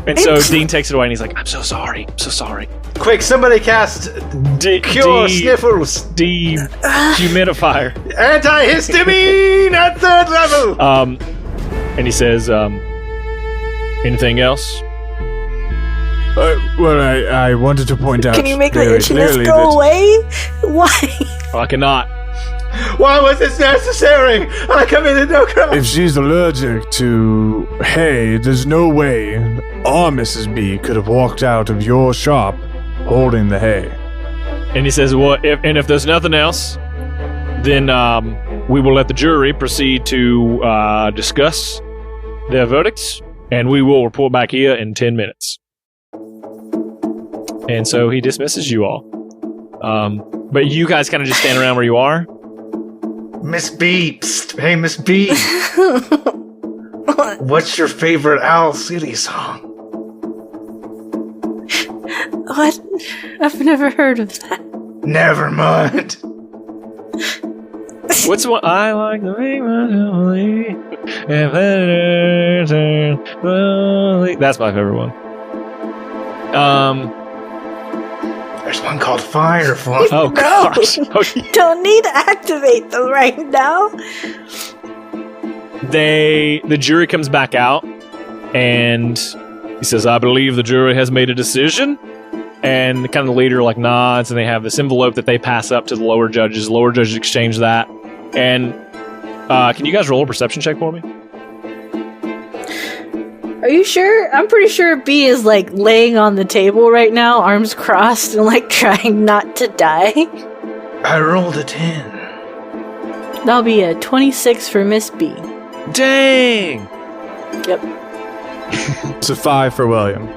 [SPEAKER 1] And so Dean takes it away, and he's like, "I'm so sorry. I'm so sorry."
[SPEAKER 3] Quick, somebody cast Cure Sniffles.
[SPEAKER 1] Dehumidifier.
[SPEAKER 3] Antihistamine at 3rd level.
[SPEAKER 1] And he says, anything else?
[SPEAKER 2] Well, I wanted to point out.
[SPEAKER 4] Can you make my itchiness go away? Why?
[SPEAKER 1] I cannot.
[SPEAKER 3] Why was this necessary? I committed no crime.
[SPEAKER 2] If she's allergic to hay, there's no way our Mrs. B could have walked out of your shop holding the hay.
[SPEAKER 1] And he says, well, if there's nothing else, then we will let the jury proceed to discuss their verdicts, and we will report back here in 10 minutes. And so he dismisses you all. But you guys kind of just stand around where you are.
[SPEAKER 3] Miss B. Psst. Hey, Miss B. What's your favorite Owl City song?
[SPEAKER 4] What? I've never heard of that. Never
[SPEAKER 3] mind.
[SPEAKER 1] What's one? I like the way my That's my favorite one.
[SPEAKER 3] There's one called Firefly.
[SPEAKER 1] Oh, gosh. Okay.
[SPEAKER 4] Don't need to activate them right now.
[SPEAKER 1] The jury comes back out, and he says, I believe the jury has made a decision. And kind of the leader nods, and they have this envelope that they pass up to the lower judges. The lower judges exchange that. And can you guys roll a perception check for me?
[SPEAKER 4] Are you sure? I'm pretty sure B is laying on the table right now, arms crossed, and trying not to die.
[SPEAKER 3] I rolled a 10.
[SPEAKER 4] That'll be a 26 for Miss B.
[SPEAKER 1] Dang!
[SPEAKER 4] Yep.
[SPEAKER 2] It's a 5 for William.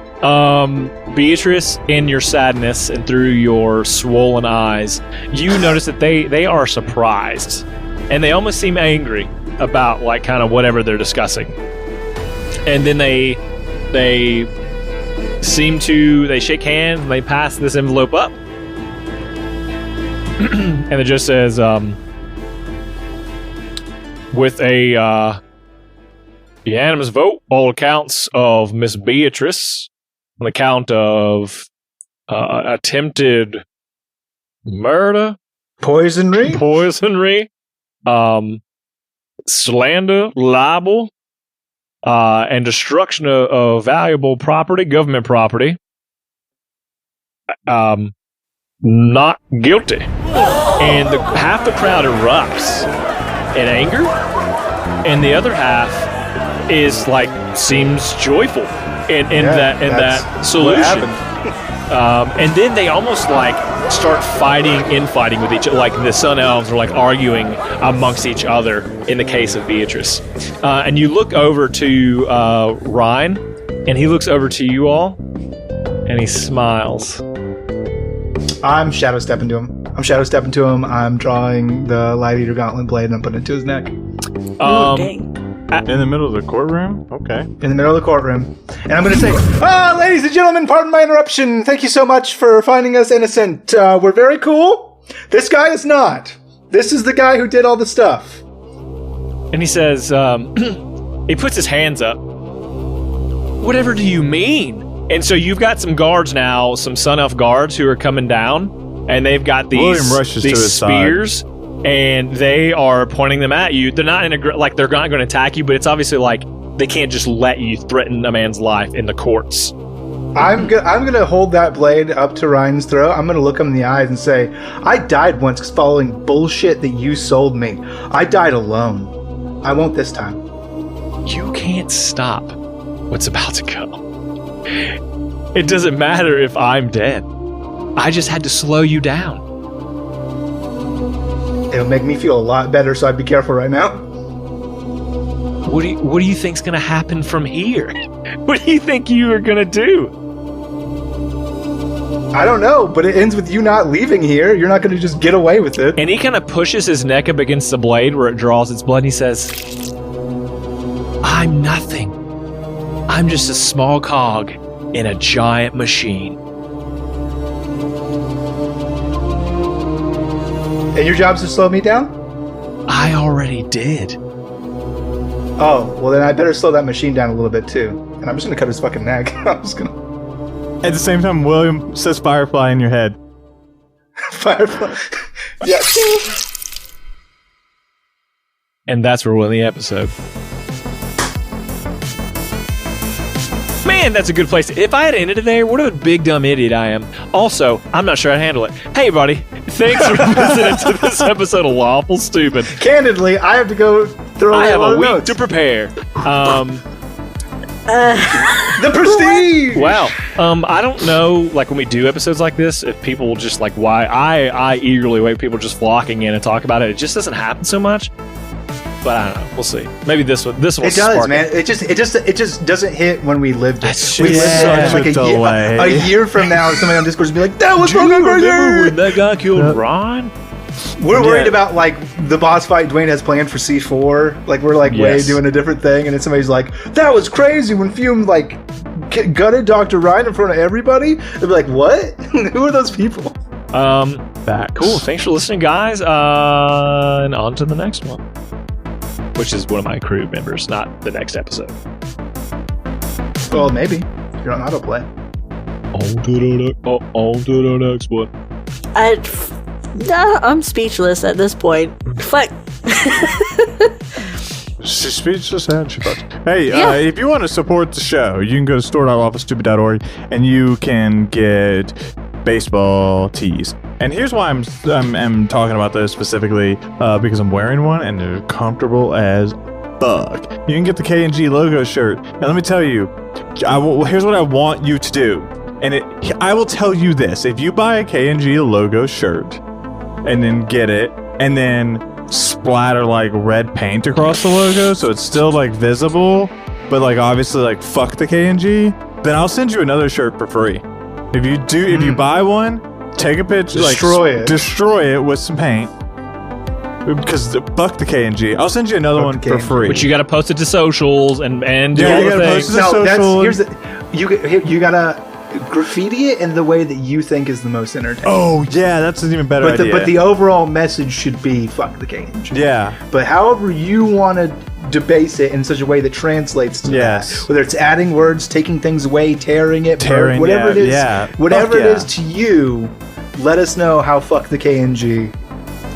[SPEAKER 1] Beatrice, in your sadness and through your swollen eyes, you notice that they are surprised, and they almost seem angry about kind of whatever they're discussing. And then they shake hands and they pass this envelope up. And it just says, with a unanimous vote, all accounts of Miss Beatrice on the count of attempted murder,
[SPEAKER 3] poisonry,
[SPEAKER 1] slander, libel, and destruction of valuable property, government property. Not guilty. And half the crowd erupts in anger, and the other half is seems joyful in that solution. And then they almost start infighting with each other. The Sun Elves are arguing amongst each other in the case of Beatrice. And you look over to Ryan, and he looks over to you all, and he smiles.
[SPEAKER 3] I'm shadow stepping to him. I'm drawing the Light Eater Gauntlet blade and I'm putting it to his neck.
[SPEAKER 4] Dang.
[SPEAKER 2] In the middle of the courtroom? Okay.
[SPEAKER 3] In the middle of the courtroom. And I'm going to say, ladies and gentlemen, pardon my interruption. Thank you so much for finding us innocent. We're very cool. This guy is not. This is the guy who did all the stuff.
[SPEAKER 1] And he says, he puts his hands up. Whatever do you mean? And so you've got some guards now, some Sun Elf guards who are coming down, and they've got these spears, and they are pointing them at you. They're not they're not going to attack you, but it's obviously they can't just let you threaten a man's life in the courts.
[SPEAKER 3] I'm gonna hold that blade up to Ryan's throat. I'm gonna look him in the eyes and say, I died once following bullshit that you sold me. I died alone. I won't this time.
[SPEAKER 1] You can't stop what's about to go. It doesn't matter if I'm dead. I just had to slow you down.
[SPEAKER 3] It'll make me feel a lot better, so I'd be careful right now.
[SPEAKER 1] What do you think's gonna happen from here? What do you think you are gonna do?
[SPEAKER 3] I don't know, but it ends with you not leaving here. You're not gonna just get away with it.
[SPEAKER 1] And he kind of pushes his neck up against the blade where it draws its blood, and he says, I'm nothing. I'm just a small cog in a giant machine.
[SPEAKER 3] And your job's to slow me down?
[SPEAKER 1] I already did.
[SPEAKER 3] Oh, well then I better slow that machine down a little bit too. And I'm just gonna cut his fucking neck. I'm just gonna...
[SPEAKER 2] At the same time, William says Firefly in your head.
[SPEAKER 3] Firefly. Yeah.
[SPEAKER 1] And that's where we'll end the episode. Man, that's a good place. If I had ended it there, what a big dumb idiot I am. Also, I'm not sure I'd handle it. Hey, buddy. Thanks for listening to this episode of Lawful Stupid.
[SPEAKER 3] Candidly, I have to go throw
[SPEAKER 1] I
[SPEAKER 3] away
[SPEAKER 1] have
[SPEAKER 3] all
[SPEAKER 1] a
[SPEAKER 3] the
[SPEAKER 1] week
[SPEAKER 3] notes.
[SPEAKER 1] to prepare.
[SPEAKER 3] The prestige!
[SPEAKER 1] Wow. I don't know, when we do episodes like this, if people will just, why I eagerly wait for people just flocking in and talk about it. It just doesn't happen so much. But I don't know. We'll see. Maybe this will.
[SPEAKER 3] It does, man. It just doesn't hit when we lived it. We
[SPEAKER 2] lived it.
[SPEAKER 3] A year from now, somebody on Discord will be like, "That was fucking crazy."
[SPEAKER 1] When that guy killed Ron.
[SPEAKER 3] We're worried about the boss fight Dwayne has planned for C4. We're way doing a different thing, and then somebody's like, "That was crazy when Fume gutted Dr. Ryan in front of everybody." They'll be like, "What? Who are those people?"
[SPEAKER 1] Cool. Thanks for listening, guys. And on to the next one. Which is one of my crew members, not the next episode.
[SPEAKER 3] Well, maybe. You're on autoplay.
[SPEAKER 1] On to the next one.
[SPEAKER 4] I'm speechless at this point. Fuck.
[SPEAKER 2] She's speechless and she fucks. Hey, if you want to support the show, you can go to store.lawfulstupid.org and you can get baseball tees. And here's why I'm talking about this specifically, because I'm wearing one and they're comfortable as fuck. You can get the K&G logo shirt. And let me tell you, here's what I want you to do. And I will tell you this. If you buy a K&G logo shirt and then get it and then splatter red paint across the logo so it's still visible, but obviously fuck the K&G, then I'll send you another shirt for free. If you buy one, take a picture, destroy it with some paint. Because fuck the K&G. I'll send you another one for free.
[SPEAKER 1] But you got to post it to socials and do
[SPEAKER 2] all
[SPEAKER 1] the
[SPEAKER 2] the
[SPEAKER 1] things.
[SPEAKER 3] You gotta graffiti it in the way that you think is the most entertaining.
[SPEAKER 2] Oh yeah, that's an even better idea.
[SPEAKER 3] But the overall message should be fuck the K&G.
[SPEAKER 2] Yeah.
[SPEAKER 3] But however you want to debase it in such a way that translates to that, whether it's adding words, taking things away, tearing it, whatever it is, whatever it is to you, let us know how fuck the K&G.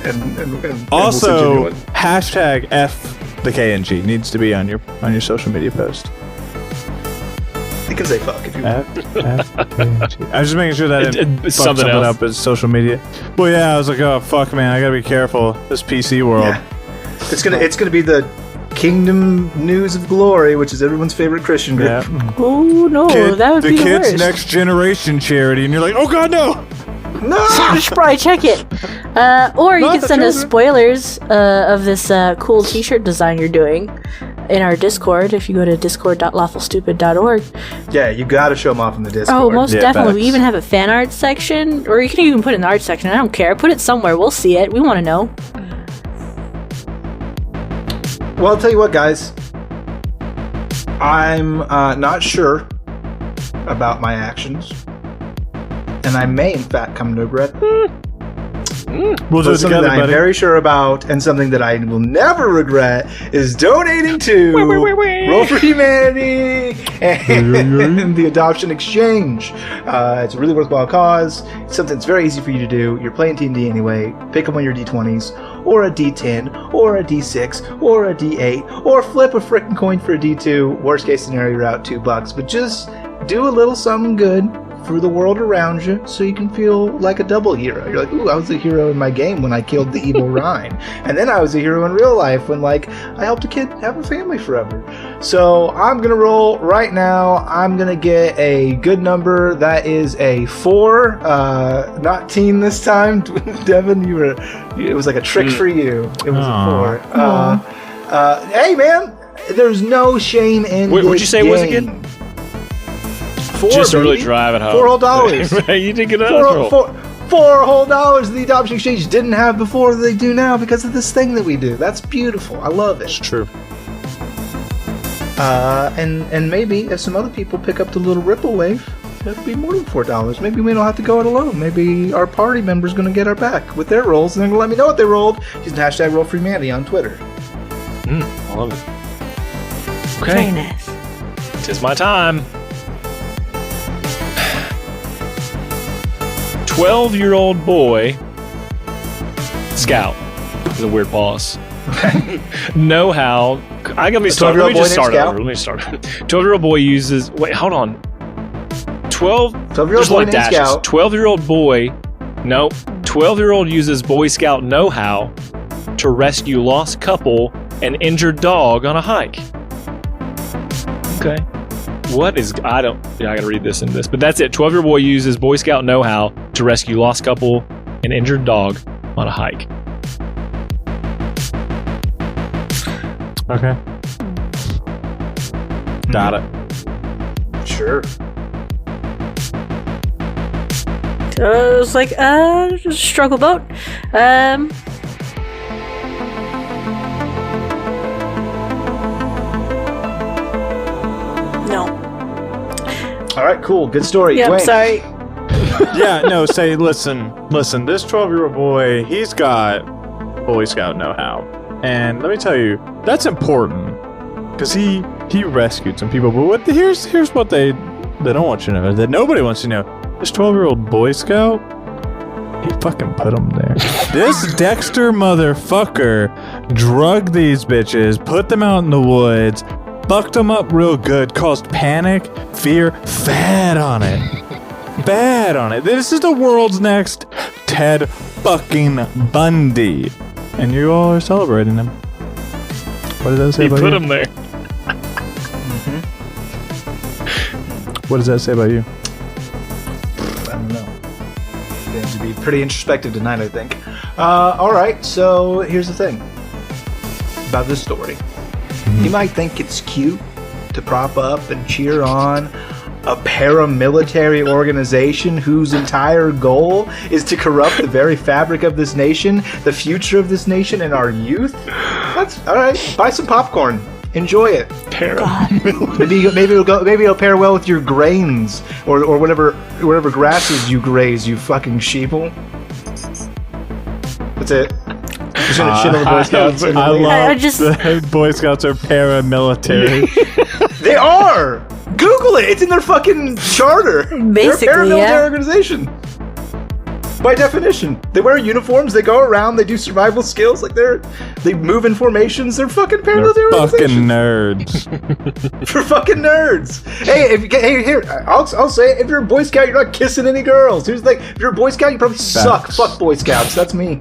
[SPEAKER 3] And
[SPEAKER 2] also, hashtag F the The KNG needs to be on your social media post.
[SPEAKER 3] You can say fuck if you want.
[SPEAKER 2] KNG. I was just making sure that it fucked something up as social media. Well, yeah, I was like, oh fuck, man, I gotta be careful. This PC world.
[SPEAKER 3] Yeah. It's gonna be the Kingdom News of Glory, which is everyone's favorite Christian group.
[SPEAKER 2] Yeah.
[SPEAKER 4] Oh no, that would be the
[SPEAKER 2] Kids
[SPEAKER 4] worst.
[SPEAKER 2] Next Generation charity, and you're like, oh god, no.
[SPEAKER 3] No.
[SPEAKER 4] You should probably check it. Or you can send us spoilers of this cool T-shirt design you're doing in our Discord. If you go to discord.lawfulstupid.org.
[SPEAKER 3] Yeah, you got to show them off in the Discord.
[SPEAKER 4] Oh, most definitely.
[SPEAKER 2] Facts.
[SPEAKER 4] We even have a fan art section, or you can even put it in the art section. I don't care. Put it somewhere. We'll see it. We want to know.
[SPEAKER 3] Well, I'll tell you what, guys. I'm not sure about my actions, and I may, in fact, come to regret.
[SPEAKER 2] We'll do it
[SPEAKER 3] something
[SPEAKER 2] together,
[SPEAKER 3] that I'm
[SPEAKER 2] buddy.
[SPEAKER 3] very sure about, and something that I will never regret, is donating to Roll for Humanity and the Adoption Exchange. It's a really worthwhile cause. It's something that's very easy for you to do. You're playing D&D anyway. Pick up one of your D20s, or a D10, or a D6, or a D8, or flip a frickin' coin for a D2. Worst case scenario, you're out $2. But just do a little something good for the world around you, so you can feel like a double hero. You're like, ooh, I was a hero in my game when I killed the evil Rhine, and then I was a hero in real life when, like, I helped a kid have a family forever. So I'm gonna roll right now. I'm gonna get a good number. That is a 4, not teen this time. Devin, it was like a trick for you. It was a 4. Hey man, there's no shame in this
[SPEAKER 1] what'd you say
[SPEAKER 3] game.
[SPEAKER 1] it was again?
[SPEAKER 3] 4,
[SPEAKER 1] Just to
[SPEAKER 3] baby.
[SPEAKER 1] really drive it home.
[SPEAKER 3] $4 whole dollars.
[SPEAKER 1] Right, you did get
[SPEAKER 3] $4 whole dollars the Adoption Exchange didn't have before that they do now because of this thing that we do. That's beautiful. I love it.
[SPEAKER 2] It's true.
[SPEAKER 3] And maybe if some other people pick up the little ripple wave, it'll be more than $4. Maybe we don't have to go it alone. Maybe our party member's going to get our back with their rolls, and they're going to let me know what they rolled using hashtag #RollForHumanity on Twitter.
[SPEAKER 1] I love it. Okay.
[SPEAKER 4] Very nice.
[SPEAKER 1] Tis my time. 12-year-old boy scout. It's a weird pause. Know how. I gotta be started. Let me just start over. 12-year-old boy uses. Wait, hold on.
[SPEAKER 3] 12-year-old boy named Scout.
[SPEAKER 1] 12-year-old boy. No. 12-year-old uses Boy Scout know-how to rescue lost couple and injured dog on a hike. Okay. What is... I gotta read this in this. But that's it. 12-year-old boy uses Boy Scout know-how to rescue lost couple and injured dog on a hike.
[SPEAKER 2] Okay. Got it.
[SPEAKER 3] Sure.
[SPEAKER 4] It was like, struggle boat. No.
[SPEAKER 3] All right, cool. Good story.
[SPEAKER 4] Yeah, I'm
[SPEAKER 3] Dwayne.
[SPEAKER 4] sorry.
[SPEAKER 2] Yeah, no, say, listen, this 12-year-old boy, he's got Boy Scout know-how. And let me tell you, that's important. Because he rescued some people. But here's what they don't want you to know, that nobody wants you to know. This 12-year-old Boy Scout, he fucking put them there. This Dexter motherfucker drugged these bitches, put them out in the woods, fucked them up real good, caused panic, fear, fed on it. Bad on it. This is the world's next Ted fucking Bundy. And you all are celebrating him. What does that say about you?
[SPEAKER 1] He put him there.
[SPEAKER 2] What does that say about you?
[SPEAKER 3] I don't know. Going to be pretty introspective tonight, I think. All right, so here's the thing about this story. You might think it's cute to prop up and cheer on a paramilitary organization whose entire goal is to corrupt the very fabric of this nation, the future of this nation, and our youth. That's all right. Buy some popcorn. Enjoy it. Maybe it'll pair well with your grains or whatever grasses you graze. You fucking sheeple. That's it. Just gonna shit on the Boy Scouts.
[SPEAKER 2] I love
[SPEAKER 4] just-
[SPEAKER 2] the Boy Scouts are paramilitary.
[SPEAKER 3] They are. Google it. It's in their fucking charter.
[SPEAKER 4] Basically,
[SPEAKER 3] They're a paramilitary
[SPEAKER 4] yeah.
[SPEAKER 3] organization. By definition, they wear uniforms. They go around. They do survival skills. Like they move in formations. They're fucking paramilitary
[SPEAKER 2] fucking
[SPEAKER 3] organizations.
[SPEAKER 2] nerds.
[SPEAKER 3] For fucking nerds. Hey, here, I'll say it. If you're a Boy Scout, you're not kissing any girls. Here's the thing. If you're a Boy Scout, you probably suck. Fuck Boy Scouts. That's me.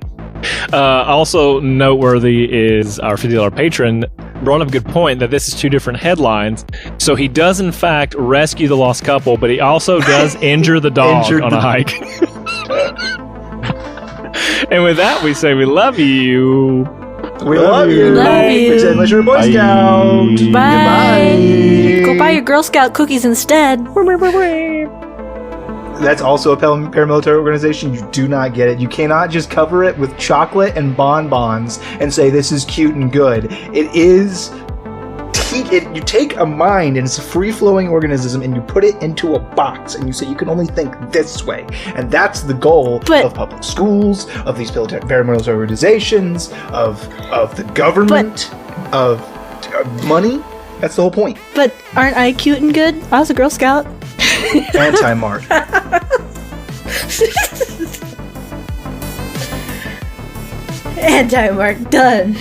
[SPEAKER 1] Also noteworthy is our $50 patron brought up a good point that this is two different headlines. So he does in fact rescue the lost couple, but he also does injure the dog on a hike. And with that, we say we love you.
[SPEAKER 3] We love you.
[SPEAKER 4] Love you.
[SPEAKER 3] Unless you're a Boy Scout.
[SPEAKER 4] Bye.
[SPEAKER 3] Goodbye.
[SPEAKER 4] Go buy your Girl Scout cookies instead.
[SPEAKER 3] That's also a paramilitary organization. You do not get it. You cannot just cover it with chocolate and bonbons and say this is cute and good. It is... You take a mind and it's a free-flowing organism and you put it into a box and you say you can only think this way. And that's the goal of public schools, of these paramilitary organizations, of the government, of money. That's the whole point.
[SPEAKER 4] But aren't I cute and good? I was a Girl Scout.
[SPEAKER 3] Anti-Mark.
[SPEAKER 4] Anti-Mark, done.